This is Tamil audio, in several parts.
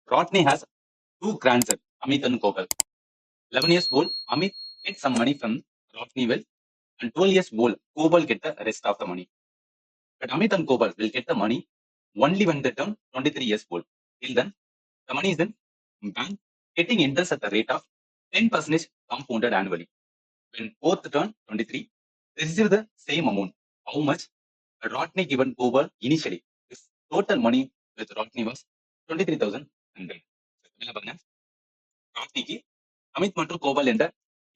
Rodney has two grandsons, Amit and Gopal. 11 years old, Amit gets some money from Rodney will, and 12 years old, Gopal get the rest of the money. But Amit and Gopal will get the money only when they turn 23 years old. Till then, the money is in bank, getting interest at the rate of 10% compounded annually. When both turn 23, they receive the same amount. How much Rodney given Gopal initially? His total money with Rodney was 23,100. ராட்னிக்கு Amit மற்றும் கோபால் என்ற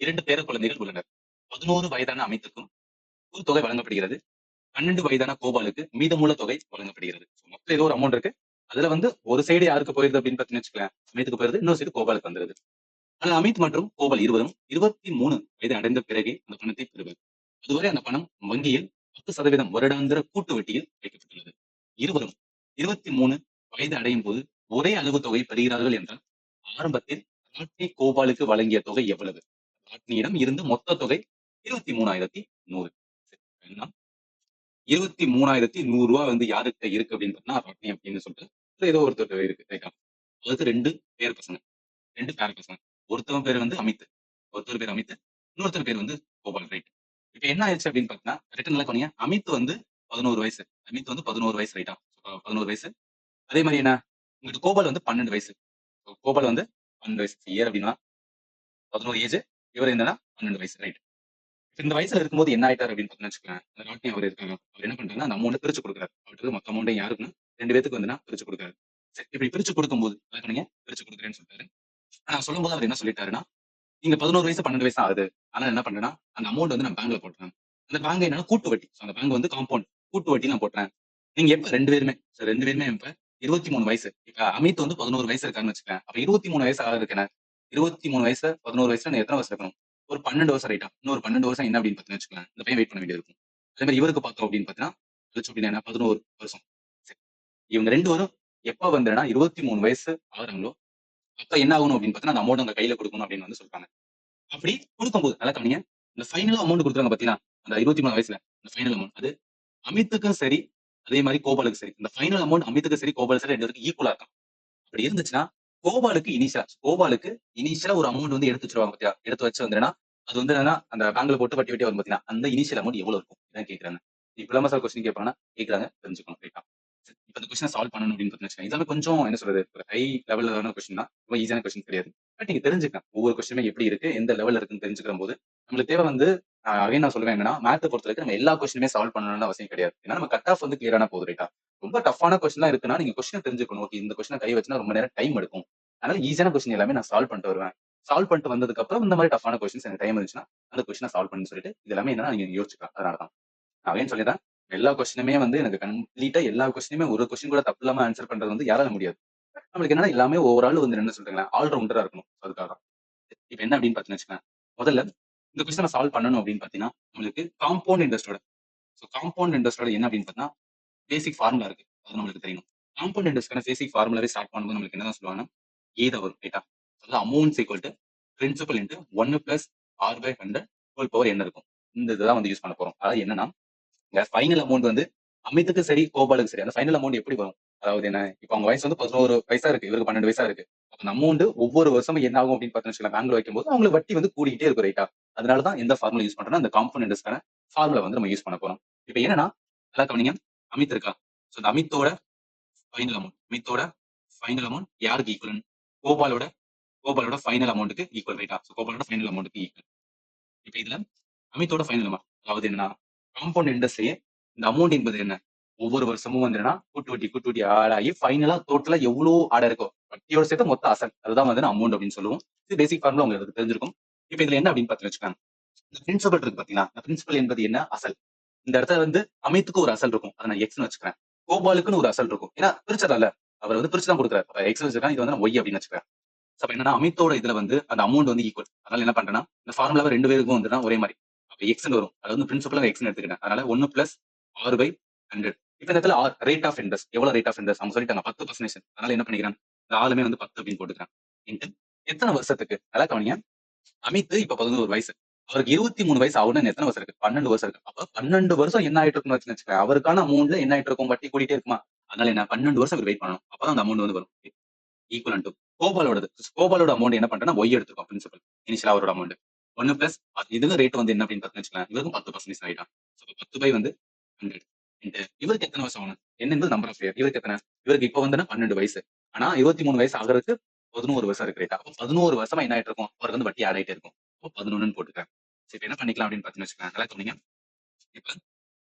2 பேர குழந்தைகள் உள்ளனர். 11 வயதான அமித்துக்கும் ஒரு தொகை வழங்கப்படுகிறது. 12 வயதான கோபாலுக்கு மீதமுள்ள தொகை வழங்கப்படுகிறது. மொத்தம் ஏதோ ஒரு அமௌண்ட் இருக்கு. அதுல வந்து ஒரு சைடு யாருக்கு போயிருது அப்படின்னு பார்த்தீங்கன்னு வச்சுக்கோங்களேன், அமித்துக்கு போயிருது, இன்னொரு சைடு கோபாலுக்கு வந்துருது. ஆனால் அமித் மற்றும் கோபால் இருவரும் 23 வயது அடைந்த பிறகே அந்த பணத்தை பெறுவர். அதுவரை அந்த பணம் வங்கியில் 10% வருடாந்திர கூட்டு வட்டியில் வைக்கப்பட்டுள்ளது. இருவரும் 23 வயது அடையும் போது ஒரே அளவு தொகை பெறுகிறார்கள் என்றால் ஆரம்பத்தில் ராட்னி கோபாலுக்கு வழங்கிய தொகை எவ்வளவு? ராட்னியிடம் இருந்து மொத்த தொகை 23,100. 23,100 ரூபாய் வந்து யாருக்கிட்ட இருக்கு அப்படின்னு பார்த்தா ராட்னி அப்படின்னு சொல்லிட்டு ஏதோ ஒருத்தர் இருக்கு ரைட்டா. அதுக்கு 2 பேர் பசங்க, 2 பேர பசங்க. ஒருத்தவன் பேர் வந்து அமித், ஒருத்தர் பேர் அமித், இன்னொருத்தர் பேர் வந்து கோபால் ரைட். இப்ப என்ன ஆயிடுச்சு அப்படின்னு பார்த்தீங்கன்னா ரிட்டன் நல்லா கவனிங்க. அமித் வந்து 11 வயசு, அமித் வந்து 11 வயசு ரைட்டா. 11 வயசு. அதே மாதிரி என்ன, உங்களுக்கு கோபால் வந்து 12 வயசு. கோபால் வந்து 12 வயசு இயர் அப்படின்னா 11 ஏஜ், இவர் என்னன்னா 12 வயசு ரைட். இந்த வயசுல இருக்கும்போது என்ன ஆயிட்டாரு அப்படின்னு பார்த்தீங்கன்னு வச்சுக்கோங்களேன், அந்த ராட்னி அவர் இருக்காங்க, அவர் என்ன பண்றாருன்னா அந்த அமௌண்ட் பிரிச்சு கொடுக்குறாரு. அவருக்கு மொத்த அமௌண்ட் யாருக்குன்னா 2 பேத்துக்கு வந்து பிரிச்சு கொடுக்குறாரு. சரி, இப்படி பிரிச்சு கொடுக்கும்போது நீங்க பிரிச்சு கொடுக்குறேன்னு சொல்லிட்டாரு. ஆனா சொல்லும்போது அவர் என்ன சொல்லிட்டாருன்னா, நீங்க 11 வயசு 12 வயசு ஆகுது. ஆனா என்ன பண்றேன்னா அந்த அமௌண்ட் வந்து நான் பேங்க்ல போட்டுறேன். அந்த பேங்க் என்னன்னா கூட்டு வட்டி. அந்த பேங்க் வந்து காம்பவுண்ட் கூட்டு வட்டி நான் போட்டுறேன். நீங்க எப்ப 2 பேருமே 2 பேருமே இப்ப 23 வயசு. இப்ப அமித் வந்து 11 வயசு இருக்காருன்னு வச்சுக்கோங்க. அப்ப 23 வயசு ஆகுறதுக்கு என்ன? 23 வயசு 11 வயசுல நான் எத்தனை வருஷம் இருக்கணும்? ஒரு 12 வருஷம் ரைட்டா. இன்னொரு 12 வருஷம் என்ன அப்படின்னு பார்த்தீங்கன்னு வச்சுக்கோங்களேன், இந்த பையன் வெயிட் பண்ண வேண்டியது இருக்கும். அதே மாதிரி இவருக்கு பார்த்தோம் அப்படின்னு பார்த்தீங்கன்னா, வச்சு அப்படின்னா என்ன 11 வருஷம். சரி. இவங்க 2 பேரும் எப்ப வந்துன்னா 23 வயசு ஆகுறாங்களோ, அப்ப என்ன ஆகணும் அப்படின்னு பார்த்தீங்கன்னா, அந்த அமௌண்ட் உங்க கையில குடுக்கணும் அப்படின்னு வந்து சொல்றாங்க. அப்படி குடுக்கும்போது நல்லா கவனிங்க. இந்த ஃபைனலா அமௌண்ட் குடுக்குறாங்க பார்த்தீங்களா? அந்த 23 வயசுல அந்த ஃபைனல் அமௌண்ட் அது அமித்துக்கும் சரி, அதே மாரி கோபாலுக்கும் சரி. இந்த ஃபைனல் அமௌண்ட் அமித்துக்கும் சரி, கோபாலுக்கும் சரி 2 பேருக்கும் ஈக்குவலா இருக்கும். அப்படி இருந்துச்சுன்னா, கோபாலுக்கு இனிஷியலா ஒரு அமௌண்ட் வந்து எடுத்து வச்சுருவாங்க பாத்தியா? எடுத்து வச்சு வந்துன்னா, அது வந்து என்னன்னா, அந்த பேங்க்ல போட்டு வட்டி வரும் பாத்தீங்கன்னா, அந்த இனிஷியல் அமௌண்ட் எவ்வளவு இருக்கும்? இதான் கேட்குறாங்க. இப்படிலாமா சார் கொஸ்டின் கேட்பாங்கன்னா, கேட்குறாங்க தெரிஞ்சுக்கணும் ரைட்டா. இப்ப இந்த கொஸ்டின சால்வ் பண்ணணும் அப்படின்னு பார்த்தீங்கன்னு வச்சுக்கோங்க. இதெல்லாமே கொஞ்சம் என்ன சொல்றது? ஒரு ஹை லெவல்ல கொஸ்டின் தான். ரொம்ப ஈஸியான கொஸ்டின் கிடையாது. பட் நீங்க தெரிஞ்சுக்கலாம். ஒவ்வொரு கொஸ்டினுமே எப்படி இருக்கு? எந்த லெவல்ல இருக்குன்னு தெரிஞ்சுக்கிறம்போது, நம்மளுக்கு தேவை வந்து அகைன் நான் சொல்லுவேன் என்னன்னா, மேத்த பொறுத்தவரைக்கும் நம்ம எல்லா கொஸ்டினுமே சால்வ் பண்ணணும்னு அவசியம் கிடையாது. ஏன்னா நம்ம கட் ஆஃப் வந்து கிளியர் ஆனா போதும் ரைட்டா. ரொம்ப டஃப்பான கொஸ்டின்லாம் இருக்குன்னா, நீங்க கொஸ்டின தெரிஞ்சுக்கணும். ஓகே இந்த கொஸ்டின கை வச்சுனா ரொம்ப நேரம் டைம் எடுக்கும். அதனால ஈஸியான கொஸ்டின் எல்லாமே நான் சால்வ் பண்ணிட்டு வருவேன். சால்வ் பண்ணிட்டு வந்ததுக்கு அப்புறம் இந்த மாரி டஃப்பான கொஸ்டின்ஸ் எனக்கு டைம் இருந்துச்சுன்னா, அந்த கொஸ்டின சால்வ் பண்ணணும்னு சொல்லிட்டு, இது எல்லாமே என்னன்னா நீங்க யோசிச்சுக்கலாம். அதனால தான். நான் அகைன் சொல்லிடுறேன். எல்லா கொஸ்டினுமே வந்து எனக்கு கம்ப்ளீட்டா எல்லா கொஸ்டினுமே ஒரு கொஸ்டின் கூட தப்பு இல்லாம ஆன்சர் பண்றது வந்து யாரால முடியாது. நம்மளுக்கு என்னன்னா எல்லாமே ஓவரால் வந்து என்ன சொல்றீங்களா, ஆல் ரவுண்டரா இருக்கணும். அதுக்காக தான். இப்ப என்ன அப்படின்னு பார்த்தீங்கன்னு வச்சுக்கோங்களேன். முதல்ல இந்த கொஸ்டின சால்வ் பண்ணணும் அப்படின்னு பார்த்தீங்கன்னா, நம்மளுக்கு காம்பவுண்ட் இன்ட்ரெஸ்ட்டோட காம்பவுண்ட் இன்ட்ரெஸ்ட்டோட என்ன அப்படின்னு பார்த்தீங்கன்னா, பேசிக் ஃபார்முலா இருக்கு. அது நம்மளுக்கு தெரியணும். காம்பவுண்ட் இன்ட்ரெஸ்ட்க்கான பேசிக் ஃபார்முலாவே ஸ்டார்ட் பண்ணும்போது நம்மளுக்கு என்னதான் சொல்லுவாங்கன்னா, தான் வரும் ரைட்டா. அதாவது amounts equal to principal into 1 plus R by 100 whole power n இருக்கும். இந்த இதுதான் வந்து யூஸ் பண்ண போறோம். அதாவது என்னன்னா, இங்க ஃபைனல் அமௌண்ட் வந்து அமித்துக்கு சரி, கோபாலுக்கு சரி. அந்த ஃபைனல் அமௌண்ட் எப்படி வரும்? அதாவது என்ன, இப்ப அவங்க வயசு வந்து 11 வயசா இருக்கு. இவருக்கு 12 வயசா இருக்கு. அப்ப அந்த அமௌண்ட் ஒவ்வொரு வருஷமும் என்ன ஆகும் அப்படின்னு பார்த்தீங்கன்னு வச்சுக்கோங்களேன், பேங்க்ல வைக்கும்போது அவங்களுக்கு வட்டி வந்து கூடிக்கிட்டே இருக்கும் ரைட்டா. அதனால தான் எந்த ஃபார்முலா யூஸ் பண்றோம்னா, அந்த காம்பவுண்ட் இன்ட்ரெஸ்ட்க்கான ஃபார்முலா வந்து நம்ம யூஸ் பண்ண போறோம். இப்ப என்னன்னா, நல்லா கவனிங்க. அமித் இருக்கா? சோ இந்த அமித்தோட ஃபைனல் அமௌண்ட் யாருக்கு ஈக்குவல்? கோபாலோட கோபாலோட ஃபைனல் அமௌண்ட்க்கு ஈக்குவல் ரைட்டா. சோ கோபாலோட ஃபைனல் அமௌண்ட்க்கு ஈக்குவல். இப்ப இதுல அமித்தோட ஃபைனல் அமௌண்ட் அதாவது என்னன்னா, காம்பவுண்ட் இன்ட்ரெஸ்ட்லயே இந்த அமௌண்ட் என்பது என்ன? ஒவ்வொரு வருஷமும் வந்து என்னன்னா, கூட்டு வட்டி ஆட் ஆகி ஃபைனலா டோட்டலா எவ்ளோ ஆட் ஆயிருக்கோ, வட்டியோட சேர்த்து மொத்த அசல். அதுதான் வந்து அமௌண்ட் அப்படின்னு சொல்லுவோம். இது பேசிக் ஃபார்முலா உங்களுக்கு தெரிஞ்சிருக்கும். இப்ப இதுல என்ன அப்படின்னு பாத்தீங்கன்னு வச்சுக்கோங்க. இந்த பிரின்சிபல் இருக்கு பாத்தீங்களா? இந்த பிரின்சிபல் என்பது என்ன? அசல். இந்த இடத்துல வந்து அமித்துக்கு ஒரு அசல் இருக்கும். அத நான் எக்ஸ்ன்னு வச்சுக்கிறேன். கோபாலுக்குன்னு ஒரு அசல் இருக்கும். ஏன்னா பிரிச்சறேன்ல. அவர் வந்து பிரிச்சு தான் குடுக்குறாரு. அப்ப எக்ஸ் வச்சிருக்கான். இது வந்து நான் ஒய் அப்படின்னு வச்சுக்கிறேன். சோ அப்ப என்னன்னா, அமித்தோட இதுல வந்து அந்த அமௌண்ட் வந்து ஈக்குவல். அதனால என்ன பண்றேன்னா, இந்த ஃபார்முலாவ 2 பேருக்கும் வந்துனா ஒரே மாரி. அப்ப எக்ஸ்ன்னு வரும். அது வந்து பிரின்சிபல் எக்ஸ்ன்னு எடுத்துக்கிட்டேன். அதனால 1 பிளஸ் ஆர் பை 100. இப்ப இந்த இடத்துல ரேட் ஆஃப் இன்ட்ரெஸ்ட் எவ்வளவு ரேட் ஆஃப் இன்ட்ரெஸ்ட் அவங்க சொல்லிட்டாங்க 10%. அதனால என்ன பண்ணிக்கிறேன், இந்த ஆளுமே வந்து 10 அப்படின்னு போட்டுக்கிறேன். இன்டு எத்தன வருஷத்துக்கு? நல்லா கவனிங்க. அமித் இப்ப 11 வயசு. அவருக்கு 23 வயசு ஆகணும்னு எத்தன வருஷம் இருக்கு? 12 வருஷம் இருக்கு. அப்ப 12 வருஷம் என்ன ஆயிட்டு இருக்குன்னு வச்சுக்கோங்க. அவருக்கான அமௌண்ட்ல என்ன ஆயிட்டு இருக்கும்? வட்டி கூடிட்டே இருக்குமா? அதனால என்ன 12 வருஷம் இவர் வெயிட் பண்ணணும். அப்பதான் அந்த அமௌண்ட் வந்து வரும். ஈக்குவல் டு கோபாலோடது. கோபாலோட அமௌண்ட் என்ன பண்றேன்னா ஒய் எடுத்துக்கோம் பிரின்சிபல். இனிஷியலா அவரோட அமௌண்ட். 1 பிளஸ் இதுல ரேட் வந்து என்ன அப்படின்னு பார்த்தீங்கன்னு வச்சுக்கோங்களேன். இவருக்கும் 10% ஆயிட்டா. ஸோ 10 பை வந்து 100 இன்டு இவருக்கு எத்தனை வருஷம் ஆகணும்? n என்பது நம்பர் ஆஃப் இயர். இவருக்கு எத்தனை? இவருக்கு இப்ப வந்து 12 வயசு. ஆனா 23 வயசு ஆகுறதுக்கு 11 வருஷம் இருக்கு ரைட்டா? அப்போ 11 வருஷமா என்ன ஆயிட்டு இருக்கும்? அவருக்கு வந்து வட்டி ஆட் ஆயிட்டே இருக்கும். அப்போ 11ன்னு போட்டுக்கிறேன். சரி இப்ப என்ன பண்ணிக்கலாம் அப்படின்னு பார்த்தீங்கன்னு வச்சுக்கோங்களேன். நல்லா கவனிங்க. இப்ப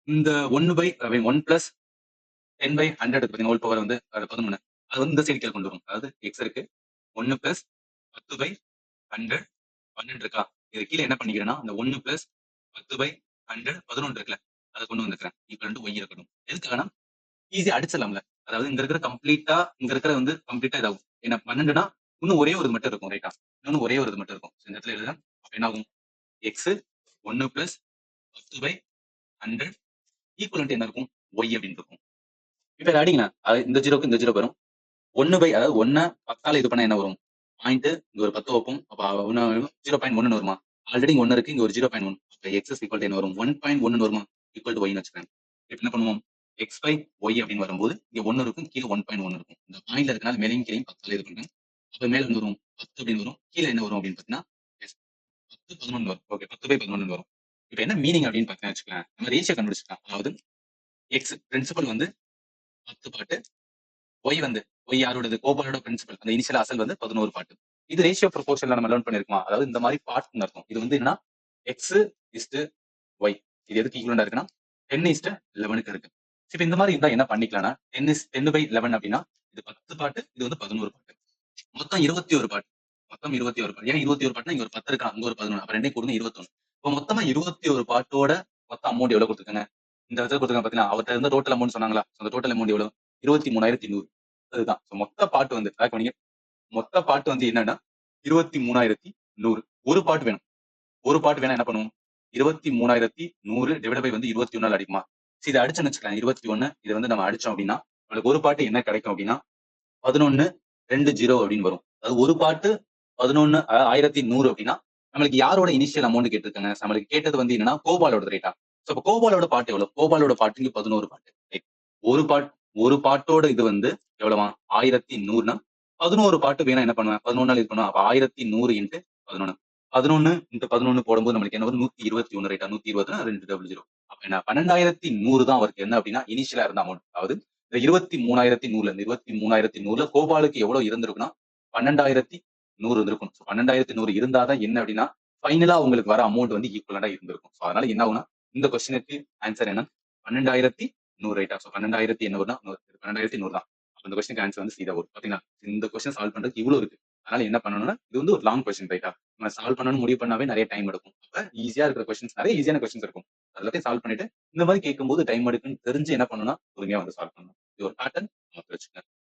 இந்த 1 by I mean 1 plus 10 by 100 இருக்கு பார்த்தீங்கன்னா, ஹோல் பவர் வந்து 11. அது வந்து இந்த சைடு கீழ கொண்டு வரும். அதாவது எக்ஸ் இருக்கு. 1 பிளஸ் 10 பை 100 12 இருக்கா? இது கீழ என்ன பண்ணிக்கிறேன்னா, இந்த 1 பிளஸ் 10 பை 100 11 இருக்குல்ல. அத கொண்டு வந்துக்கிறேன். ஈக்குவல் டு ஒய் இருக்கட்டும். எதுக்காகன்னா, ஈஸியா அடிச்சிடலாம்ல. அதாவது இங்க இருக்கிற கம்ப்ளீட்டா இங்க இருக்கிறது வந்து கம்ப்ளீட்டா இதாகும். ஏன்னா 12னா இன்னும் ஒரே ஒரு இது மட்டும் இருக்கும் ரைட்டா? இன்னும் ஒரே ஒரு இது மட்டும் இருக்கும். இந்த இடத்துல எழுதுறேன். அப்ப என்ன ஆகும்? எக்ஸ் 1 பிளஸ் 10 பை 100 ஈக்குவலன்ட் என்ன இருக்கும்? ஒய் அப்படின்னு இருக்கும். இப்ப இத அடிங்களேன். இந்த 0க்கு இந்த 0 வரும். 1 பை அதாவது 1 10ஆல இது பண்ணா என்ன வரும்? பாயிண்ட் இங்க ஒரு 10 வைப்போம். அப்ப 0.1ன்னு வருமா? ஆல்ரெடி இங்க 1 இருக்கு. இங்க ஒரு 0.1. அப்ப எக்ஸ் இஸ் ஈக்குவல் டு என்ன வரும்? 1.1ன்னு வருமா? ஈக்குவல் டு ஒய்ன்னு வச்சுக்கிறேன். இப்ப என்ன பண்ணுவோம்? எக்ஸ் பை ஒய் அப்படின்னு வரும்போது இங்க 1 இருக்கும். கீழ 1.1 இருக்கும். இந்த பாயிண்ட்ல இருக்கனால மேலேயும் கீழயும் 10ஆல இது பண்றேன். அப்ப மேல என்ன வரும்? 10 அப்படின்னு வரும். கீழ என்ன வரும் அப்படின்னு பார்த்தீங்கன்னா, எஸ் 10, 11 வரும். ஓகே 10 பை 11 வரும். இப்ப என்ன மீனிங் அப்படின்னு பார்த்தீங்கன்னா வச்சுக்கோங்களேன். நம்ம ரேஷியோ கண்டுபிடிச்சுக்கலாம். அதாவது எக்ஸ் பிரின்சிபல் வந்து 10 பார்ட் ஒய் வந்து ஒய் யாரோடது? கோபாலோட பிரின்சிபல். அந்த இனிஷியல் அசல் வந்து 11 பார்ட். இது ரேஷியோ ப்ரொபோர்ஷன்ல நம்ம லேர்ன் பண்ணிருக்கோமா? அதாவது இந்த மாதிரி பார்ட்னு அர்த்தம். இது வந்து என்னன்னா எக்ஸ் இஸ்டு ஒய். இது எதுக்கு ஈக்குவலண்டா இருக்குன்னா 10:11க்கு இருக்கு. இப்ப இந்த மாதிரி இருந்தா என்ன பண்ணிக்கலாம்னா 10/11 அப்படின்னா இது 10 பார்ட், இது வந்து 11 பார்ட். மொத்தம் 21 பார்ட். மொத்தம் 21 பார்ட். ஏன் 21 பார்ட்னா இங்க ஒரு 10 இருக்கா? அங்க ஒரு 11. அப்ப 2யும் கூட்டுனா 21. இப்ப மொத்தமா 21 பார்ட்டோட மொத்த அமௌண்ட் எவ்வளவு குடுத்துருக்காங்க? இந்த இடத்துல குடுத்துருக்காங்க பாத்தீங்களா? அவர்ட்ட இருந்த டோட்டல் அமௌண்ட் சொன்னாங்களா? அந்த டோட்டல் அமௌண்ட் எவ்வளவு? 23,100. அதுதான். மொத்த பார்ட் வந்து கவனிங்க. மொத்த பார்ட் வந்து என்னன்னா 23,100. ஒரு பார்ட் வேணும். ஒரு பார்ட் வேணா என்ன பண்ணுவோம்? 23,100 டிவைட் பை வந்து 21 அடிக்குமா? சரி இத அடிச்சோம்னு வச்சுக்கோங்க. 21 இத வந்து நம்ம அடிச்சோம் அப்படின்னா, நம்மளுக்கு ஒரு பார்ட் என்ன கிடைக்கும் அப்படின்னா 11,20 அப்படின்னு வரும். அதாவது ஒரு பார்ட் 11 1,100 அப்படின்னா, நம்மளுக்கு யாரோட இனிஷியல் அமௌண்ட் கேட்டிருக்காங்க? நம்மளுக்கு கேட்டது வந்து என்னன்னா, கோபாலோடது ரைட்டா? சோ அப்ப கோபாலோட பார்ட் எவ்வளவு? கோபாலோட பார்ட் இங்க 11 பார்ட். ரைட். ஒரு பார்ட் ஒரு பார்ட்டோட இது வந்து எவ்வளவா? 1,100னா 11 பார்ட் வேணா என்ன பண்ணுவேன்? 11ஆல இது பண்ணுவேன். அப்ப 1,100 இன்டு 11. 11 இன்டு 11 போடும்போது நம்மளுக்கு என்ன வரும்? 121 ரைட்டா? 120னா 200. அப்ப என்ன 12,100 தான் அவருக்கு என்ன அப்படின்னா, இனிஷியலா இருந்த அமௌண்ட். அதாவது இந்த 23,100ல இருந்து 23,100ல கோபாலுக்கு எவ்வளவு இருந்திருக்குன்னா 12,100 இருந்திருக்கும். 12,100 இருந்தா தான் என்ன அப்படின்னா, ஃபைனலா உங்களுக்கு வர அமௌண்ட் வந்து ஈக்குவலண்டா இருந்திருக்கும். சோ அதனால என்ன ஆகும்னா, இந்த கொஸ்டினுக்கு ஆன்சர் என்ன? 12,100 ரைட்டா? சோ 12,000 என்ன வரும்னா 12,100 தான். அப்ப இந்த கொஸ்டினுக்கு ஆன்சர் வந்து சீதா வரும். பாத்தீங்களா? இந்த கொஸ்டின் சால்வ் பண்றதுக்கு இவ்வளவு இருக்கு. அதனால என்ன பண்ணணும்னா, இது வந்து ஒரு லாங் கொஸ்டின் ரைட்டா? நம்ம சால்வ் பண்ணணும்னு முடிவு பண்ணாவே நிறைய டைம் எடுக்கும். அப்ப ஈஸியா இருக்கிற கொஸ்டின்ஸ் நிறைய ஈஸியான கொஸ்டின்ஸ் இருக்கும். எல்லாத்தையும் சால்வ் பண்ணிட்டு இந்த மாதிரி கேட்கும்போது டைம் எடுக்குன்னு தெரிஞ்சு என்ன பண்ணணும்னா, பொறுமையா வந்து சால்வ் பண்ணணும். இது ஒரு பேட்டர்ன். வச்சுக்கங்க.